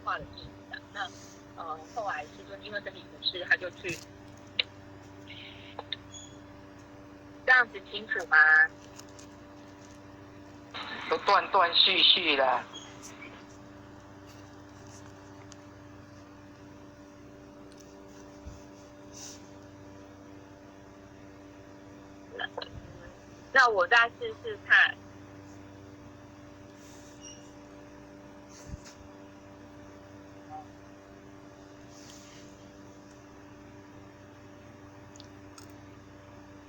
化的意思啊。那后来师尊因为身体不适，他就去，这样子清楚吗？都断断续续的。那我再试试看。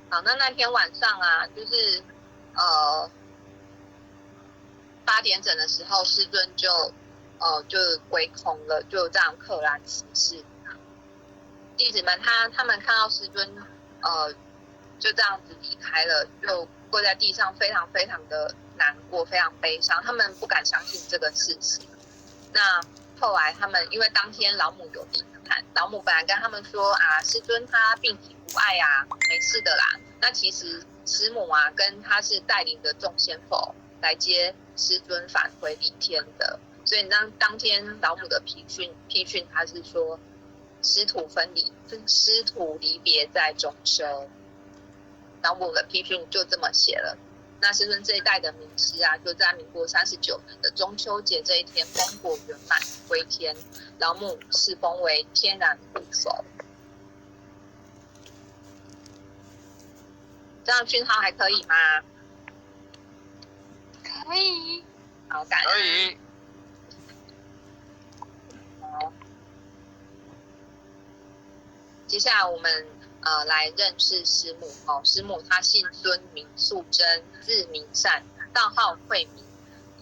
好，那天晚上啊，就是8点整的时候，师尊就归空了，就这样溘然辞世。弟子们他们看到师尊就这样子离开了，就跪在地上，非常非常的难过，非常悲伤，他们不敢相信这个事情。那后来他们因为当天老母有离开，老母本来跟他们说啊，师尊他病体无碍啊，没事的啦。那其实师母啊跟他是带领的众仙佛来接师尊返回离天的，所以当天老母的批训他是说师徒分离，师徒离别在中秋。老母的批训就这么写了。那师尊这一代的名师啊，就在民国39年的中秋节这一天功果圆满归天，老母世封为天然护佛。这样讯号还可以吗？可以。好，感恩。可以。好，接下来我们来认识师母哦。师母她姓孙，名素贞，字明善，道号慧明，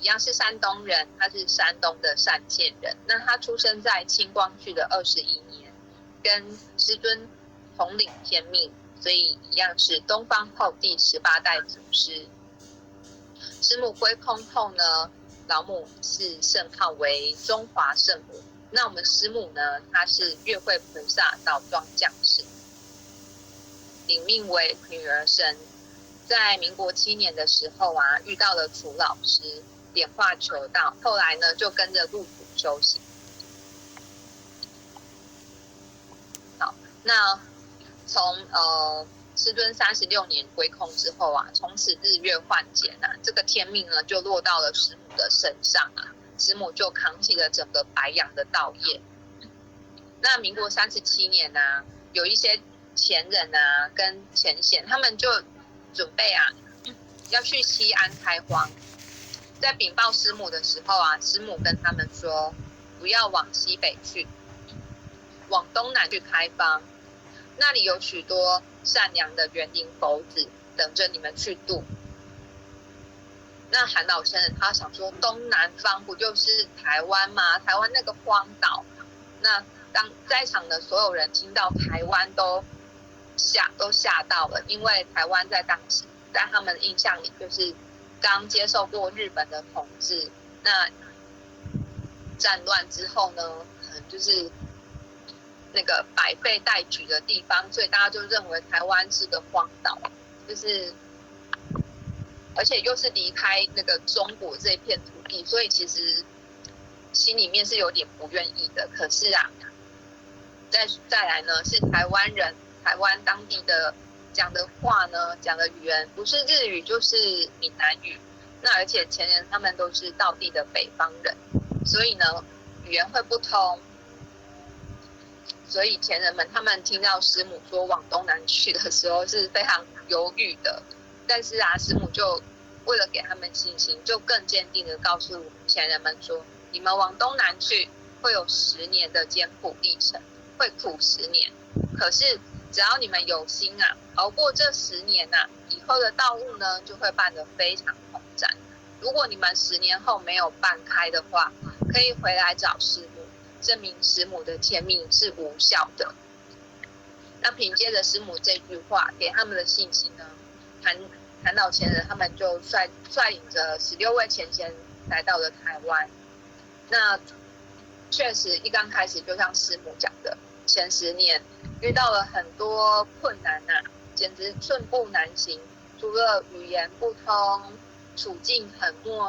一样是山东人，她是山东的单县人。那她出生在清光绪的21年，跟师尊同领天命，所以一样是东方后第18代祖师。师母归空后呢，老母是圣号为中华圣母。那我们师母呢，她是月慧菩萨倒装降世，领命为女儿身。在民国7年的时候啊，遇到了楚老师，点化求道，后来呢就跟着入土修行。好，那从师尊36年归空之后啊，从此日月换减啊，这个天命呢就落到了师母的身上啊。师母就扛起了整个白羊的道业。那民国37年啊，有一些前人啊跟前贤，他们就准备啊要去西安开荒。在禀报师母的时候啊，师母跟他们说，不要往西北去，往东南去开荒，那里有许多善良的园林佛子等着你们去度。那韩老先生他想说，东南方不就是台湾吗？台湾那个荒岛。那当在场的所有人听到台湾都吓到了，因为台湾在当时在他们的印象里就是刚接受过日本的统治，那战乱之后呢，可能就是那个百废待举的地方，所以大家就认为台湾是个荒岛，就是而且又是离开那个中国这片土地，所以其实心里面是有点不愿意的。可是啊，再来呢，是台湾人，台湾当地的讲的话呢，讲的语言不是日语就是闽南语。那而且前人他们都是道地的北方人，所以呢语言会不通。所以前人们他们听到师母说往东南去的时候是非常犹豫的。但是啊，师母就为了给他们信心，就更坚定的告诉前人们说，你们往东南去会有10年的艰苦历程，会苦10年。可是只要你们有心啊，熬过这10年啊，以后的道路呢就会办得非常通展。如果你们10年后没有办开的话，可以回来找师母，证明师母的天命是无效的。那凭借着师母这句话给他们的信心呢，韩老前人他们就率领着16位前贤来到了台湾。那确实一刚开始就像师母讲的，前10年遇到了很多困难啊，简直寸步难行。除了语言不通，处境很陌